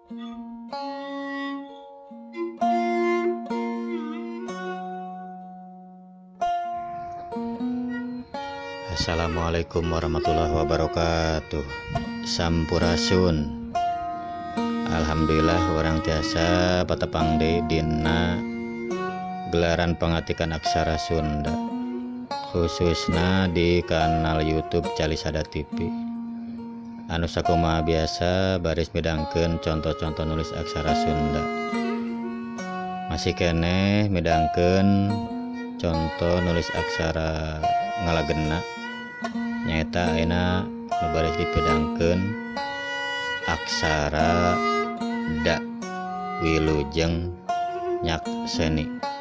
Assalamualaikum warahmatullahi wabarakatuh. Sampurasun. Alhamdulillah orang tiasa patepang deui dina gelaran pangatikan aksara Sunda, khususna di kanal YouTube Calisada TV. Anu sakumaha biasa baris midangkeun contoh-contoh nulis aksara Sunda. Masih keneh midangkeun contoh nulis aksara ngalagenna. Nyaeta ayeuna nu baris dipedangkeun aksara da wilujeng nyakseni.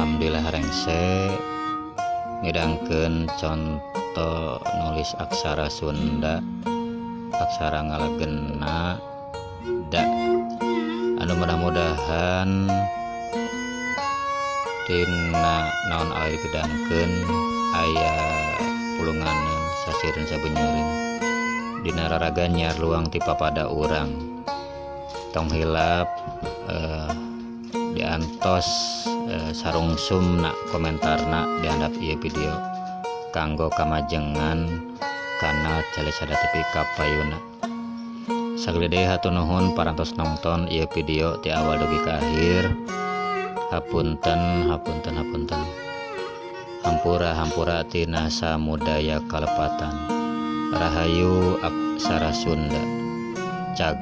Alhamdulillah rengse midangkeun contoh nulis aksara Sunda, aksara ngalagenna da. Anu mudah-mudahan tina naon aya gedangkeun aya pulunganeun sasireun sabeuneureun dina raraga nyiar luang ti papada urang. Tong hilap diantos sarungsumna komentarna dihandap ieu video kanggo kamajengan kana Calisada TV kapayuna. Sagede hatur nuhun parantos nonton ieu video ti awal dugi ka akhir. Hapunten hampura tina samudaya kalepatan. Rahayu aksara Sunda. Cag.